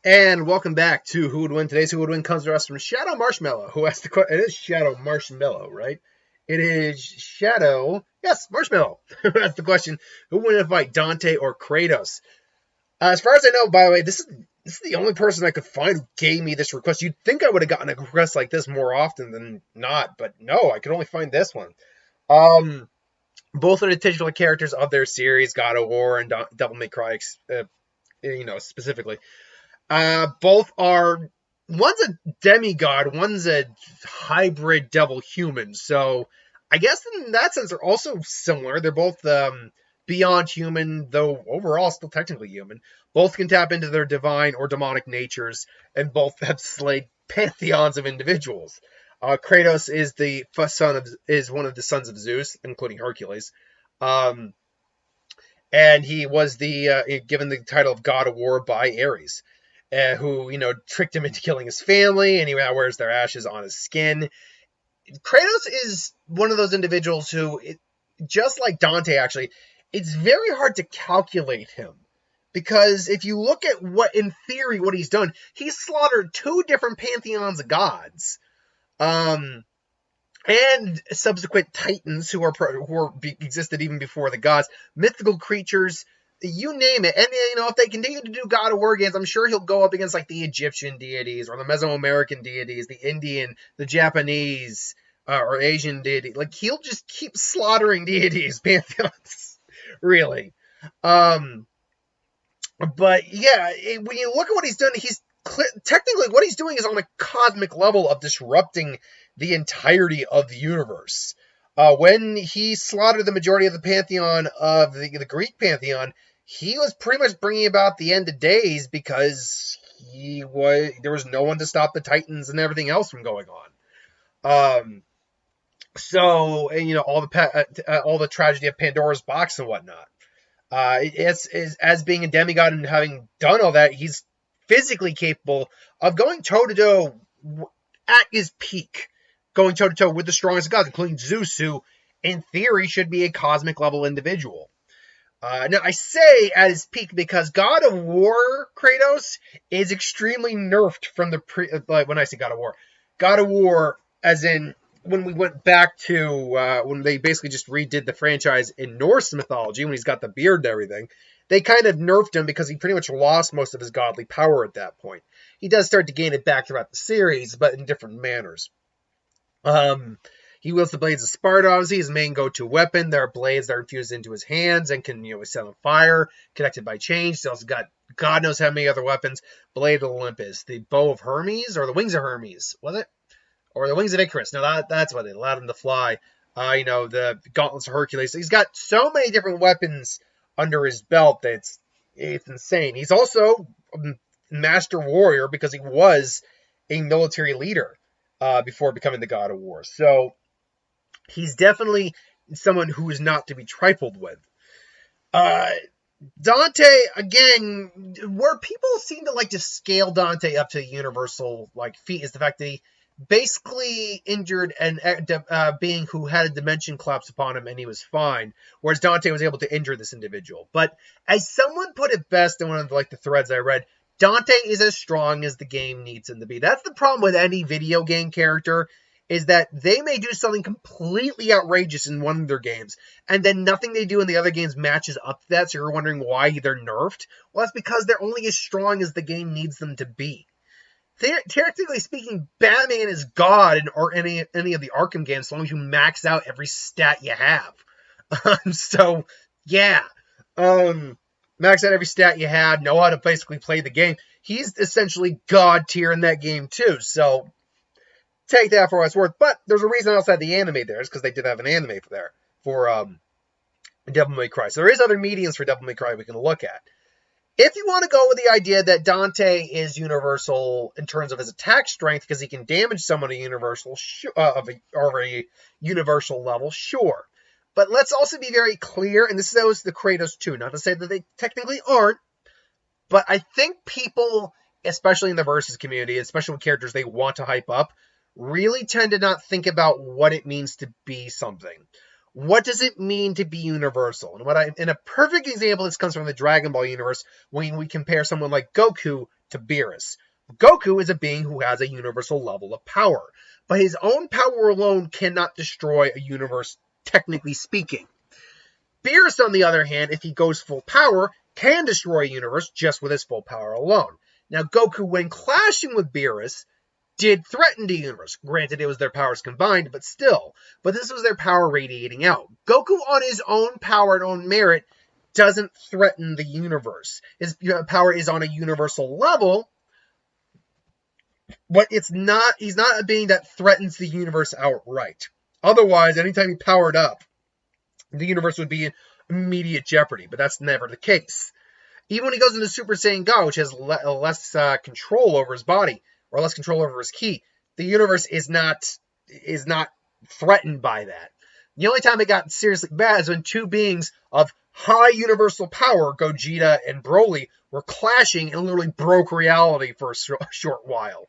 And welcome back to Who Would Win. Today's Who Would Win comes to us from Shadow Marshmallow, who asked the question. It is Shadow Marshmallow, right? It is Shadow, yes, Marshmallow, who asked the question, who would win in a fight, Dante or Kratos? As far as I know, by the way, this is the only person I could find who gave me this request. You'd think I would have gotten a request like this more often than not, but no, I could only find this one. Both are the titular characters of their series, God of War and Devil May Cry, specifically. Both are, one's a demigod, one's a hybrid devil human. So I guess in that sense they're also similar. They're both beyond human, though overall still technically human. Both can tap into their divine or demonic natures, and both have slayed pantheons of individuals. Kratos is one of the sons of Zeus, including Hercules. Um, and he was given the title of God of War by Ares, who tricked him into killing his family, and he now wears their ashes on his skin. Kratos is one of those individuals who, just like Dante, actually, it's very hard to calculate him. Because if you look at in theory, what he's done, he's slaughtered two different pantheons of gods. And subsequent titans who existed even before the gods, mythical creatures, you name it. And if they continue to do God of War games, I'm sure he'll go up against like the Egyptian deities or the Mesoamerican deities, the Indian, the Japanese, or Asian deity. Like, he'll just keep slaughtering deities, pantheons, really. But yeah, when you look at what he's done, technically what he's doing is on a cosmic level of disrupting the entirety of the universe. When he slaughtered the majority of the pantheon of the Greek pantheon, he was pretty much bringing about the end of days because there was no one to stop the Titans and everything else from going on. All the tragedy of Pandora's box and whatnot. As being a demigod and having done all that, he's physically capable of going toe-to-toe at his peak, going toe-to-toe with the strongest gods, including Zeus, who, in theory, should be a cosmic-level individual. Now, I say at his peak because God of War Kratos is extremely nerfed from when I say God of War, as in when we went back to when they basically just redid the franchise in Norse mythology, when he's got the beard and everything, they kind of nerfed him because he pretty much lost most of his godly power at that point. He does start to gain it back throughout the series, but in different manners. He wields the blades of Sparta, obviously, his main go-to weapon. There are blades that are infused into his hands and can, set on fire, connected by chains. He's also got God knows how many other weapons. Blade of Olympus, the bow of Hermes, or the wings of Hermes, was it? Or the wings of Icarus. No, that's what it allowed him to fly. The gauntlets of Hercules. He's got so many different weapons under his belt that it's insane. He's also a master warrior because he was a military leader before becoming the God of War. So he's definitely someone who is not to be trifled with. Dante, again, where people seem to like to scale Dante up to the universal feat is the fact that he basically injured a being who had a dimension collapse upon him and he was fine, whereas Dante was able to injure this individual. But as someone put it best in one of the threads I read, Dante is as strong as the game needs him to be. That's the problem with any video game character, is that they may do something completely outrageous in one of their games, and then nothing they do in the other games matches up to that, so you're wondering why they're nerfed. Well, that's because they're only as strong as the game needs them to be. Theoretically speaking, Batman is God in any of the Arkham games, as long as you max out every stat you have. Max out every stat you have, know how to basically play the game. He's essentially God tier in that game too, so take that for what it's worth. But there's a reason outside the anime there, is because they did have an anime for Devil May Cry. So there is other mediums for Devil May Cry we can look at. If you want to go with the idea that Dante is universal in terms of his attack strength, because he can damage someone a universal level, sure. But let's also be very clear, and this goes to the Kratos too, not to say that they technically aren't, but I think people, especially in the Versus community, especially with characters they want to hype up, really tend to not think about what it means to be something. What does it mean to be universal? And a perfect example, this comes from the Dragon Ball universe, when we compare someone like Goku to Beerus. Goku is a being who has a universal level of power, but his own power alone cannot destroy a universe, technically speaking. Beerus, on the other hand, if he goes full power, can destroy a universe just with his full power alone. Now, Goku, when clashing with Beerus, did threaten the universe. Granted, it was their powers combined, but still. But this was their power radiating out. Goku, on his own power and own merit, doesn't threaten the universe. His power is on a universal level, but he's not a being that threatens the universe outright. Otherwise, anytime he powered up, the universe would be in immediate jeopardy, but that's never the case. Even when he goes into Super Saiyan God, which has less control over his body, or less control over his ki, the universe is not threatened by that. The only time it got seriously bad is when two beings of high universal power, Gogeta and Broly, were clashing and literally broke reality for a short while.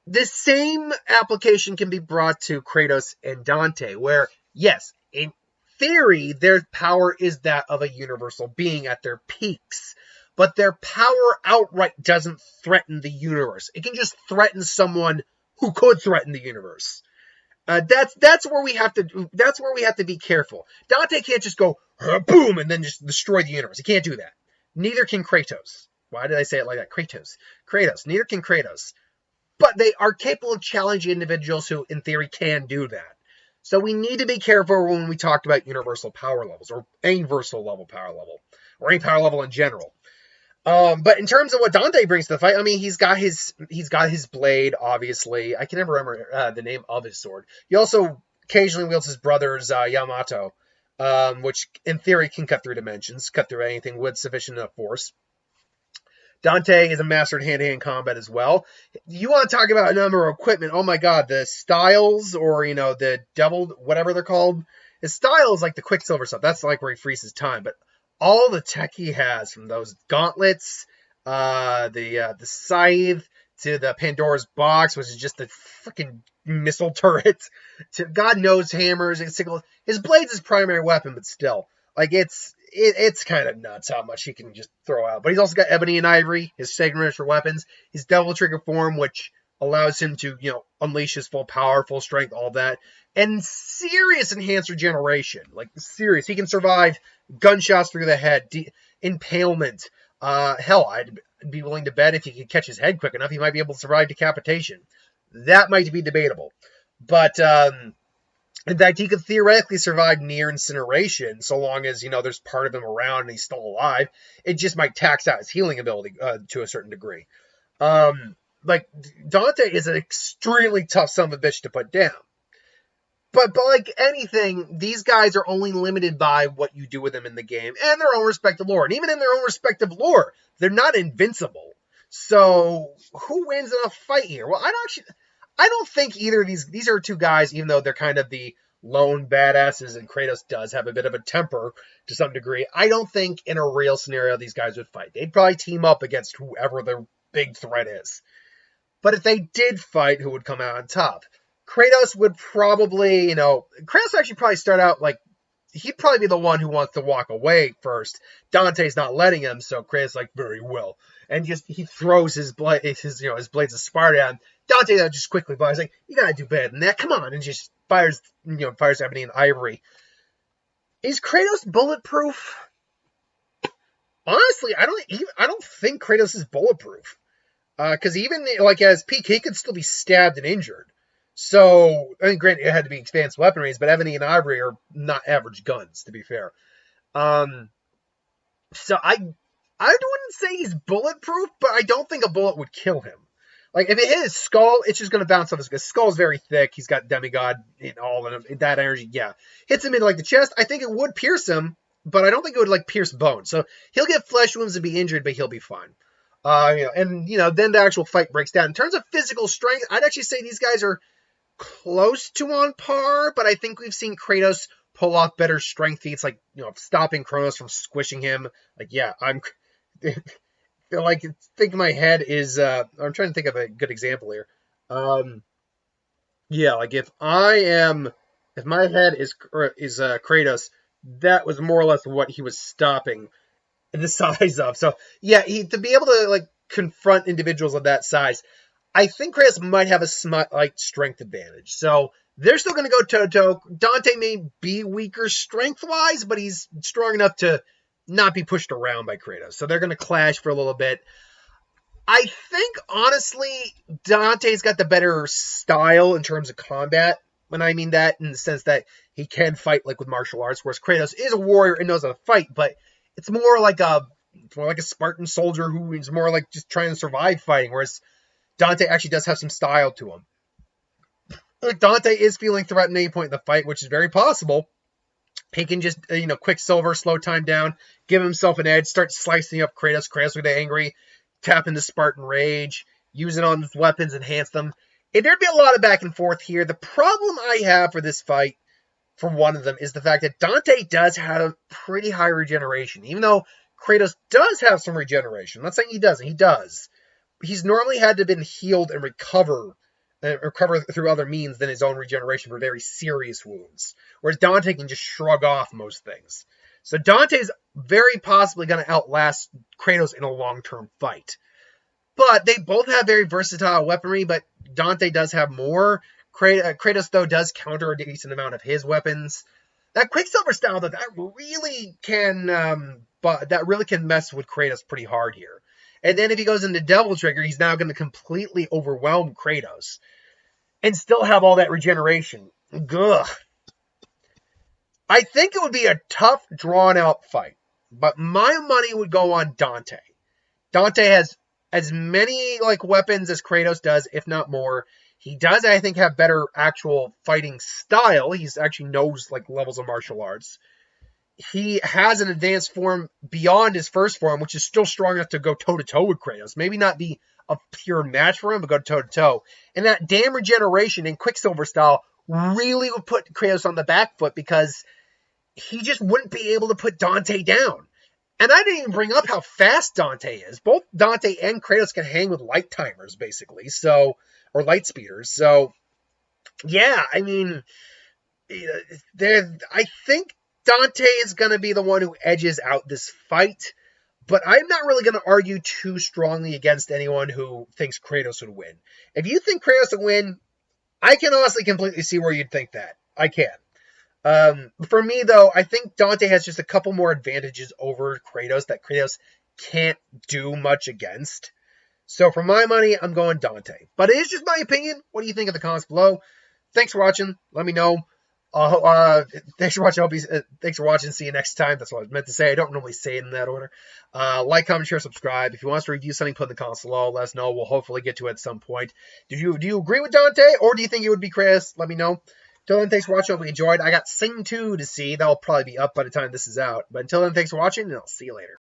This same application can be brought to Kratos and Dante, where, yes, in theory, their power is that of a universal being at their peaks, but their power outright doesn't threaten the universe. It can just threaten someone who could threaten the universe. That's where we have to be careful. Dante can't just go boom and then just destroy the universe. He can't do that. Neither can Kratos. Why did I say it like that? Kratos. Neither can Kratos. But they are capable of challenging individuals who, in theory, can do that. So we need to be careful when we talk about universal power levels, or any versal level power level, or any power level in general. But in terms of what Dante brings to the fight, I mean, he's got his blade, obviously. I can never remember the name of his sword. He also occasionally wields his brother's Yamato, which in theory can cut through dimensions, cut through anything with sufficient enough force. Dante is a master in hand-to-hand combat as well. You want to talk about a number of equipment, oh my god, the styles, or, the double, whatever they're called. His style is like the Quicksilver stuff. That's like where he freezes time. But all the tech he has, from those gauntlets, the scythe, to the Pandora's box, which is just a freaking missile turret, to God knows hammers and sickles. His blade's his primary weapon, but still. Like, it's kind of nuts how much he can just throw out. But he's also got ebony and ivory, his signature weapons, his devil trigger form, which allows him to, unleash his full power, full strength, all that. And serious enhanced regeneration. Like, serious. He can survive gunshots through the head, impalement. Hell, I'd be willing to bet if he could catch his head quick enough, he might be able to survive decapitation. That might be debatable. But, in fact, he could theoretically survive near incineration so long as, there's part of him around and he's still alive. It just might tax out his healing ability to a certain degree. Like, Dante is an extremely tough son of a bitch to put down. But like anything, these guys are only limited by what you do with them in the game and their own respective lore. And even in their own respective lore, they're not invincible. So who wins in a fight here? Well, I don't think either of these are two guys, even though they're kind of the lone badasses, and Kratos does have a bit of a temper to some degree. I don't think in a real scenario these guys would fight. They'd probably team up against whoever their big threat is. But if they did fight, who would come out on top? Kratos would probably, Kratos actually probably start out like, he'd probably be the one who wants to walk away first. Dante's not letting him, so Kratos like, very well. And he throws his blades of Sparta at him. Dante just quickly buys, like, you gotta do better than that, come on, and just fires ebony and ivory. Is Kratos bulletproof? Honestly, I don't think Kratos is bulletproof. Because even, like, at his peak, he could still be stabbed and injured. So, I mean, granted, it had to be advanced weaponries, but ebony and ivory are not average guns, to be fair. So I wouldn't say he's bulletproof, but I don't think a bullet would kill him. Like, if it hit his skull, it's just going to bounce off his skull. His skull's very thick. He's got demigod in all of him. That energy, yeah. Hits him in, like, the chest, I think it would pierce him, but I don't think it would, like, pierce bone. So, he'll get flesh wounds and be injured, but he'll be fine. Then the actual fight breaks down. In terms of physical strength, I'd actually say these guys are close to on par, but I think we've seen Kratos pull off better strength feats, like, stopping Kronos from squishing him. Like, yeah, think my head is, I'm trying to think of a good example here. Like if my head is Kratos, that was more or less what he was stopping the size of. So yeah, to be able to, like, confront individuals of that size, I think Kratos might have a slight strength advantage. So they're still going to go toe-to-toe. Dante may be weaker strength-wise, but he's strong enough to not be pushed around by Kratos. So they're going to clash for a little bit. I think, honestly, Dante's got the better style in terms of combat. And I mean that in the sense that he can fight like with martial arts, whereas Kratos is a warrior and knows how to fight, but it's more like a Spartan soldier who is more like just trying to survive fighting, whereas Dante actually does have some style to him. Dante is feeling threatened at any point in the fight, which is very possible. He can just, Quicksilver, slow time down, give himself an edge, start slicing up Kratos. Kratos will get angry, tap into Spartan Rage, use it on his weapons, enhance them. There'd be a lot of back and forth here. The problem I have for this fight, for one of them, is the fact that Dante does have pretty high regeneration. Even though Kratos does have some regeneration. I'm not saying he doesn't. He does. He's normally had to have been healed and recover through other means than his own regeneration for very serious wounds. Whereas Dante can just shrug off most things. So Dante's very possibly going to outlast Kratos in a long-term fight. But they both have very versatile weaponry, but Dante does have more. Kratos, though, does counter a decent amount of his weapons. That Quicksilver style, though, that really can mess with Kratos pretty hard here. And then if he goes into Devil Trigger, he's now going to completely overwhelm Kratos and still have all that regeneration. Gugh. I think it would be a tough, drawn-out fight, but my money would go on Dante. Dante has as many weapons as Kratos does, if not more. He does, I think, have better actual fighting style. He's actually knows levels of martial arts. He has an advanced form beyond his first form, which is still strong enough to go toe-to-toe with Kratos. Maybe not be a pure match for him, but go toe-to-toe. And that damn regeneration in Quicksilver style really would put Kratos on the back foot because he just wouldn't be able to put Dante down. And I didn't even bring up how fast Dante is. Both Dante and Kratos can hang with light timers, basically, or light speeders. So, yeah, I mean, I think Dante is going to be the one who edges out this fight, but I'm not really going to argue too strongly against anyone who thinks Kratos would win. If you think Kratos would win, I can honestly completely see where you'd think that. I can. For me, though, I think Dante has just a couple more advantages over Kratos that Kratos can't do much against. So for my money, I'm going Dante. But it is just my opinion. What do you think in the comments below? Thanks for watching. Let me know. Thanks for watching. Thanks for watching. See you next time. That's what I was meant to say. I don't normally say it in that order. Like, comment, share, subscribe. If you want us to review something, put in the comments below. Let us know. We'll hopefully get to it at some point. Do you agree with Dante, or do you think it would be Kratos? Let me know. Until then, thanks for watching. Hope you enjoyed. I got Sing 2 to see. That'll probably be up by the time this is out. But until then, thanks for watching, and I'll see you later.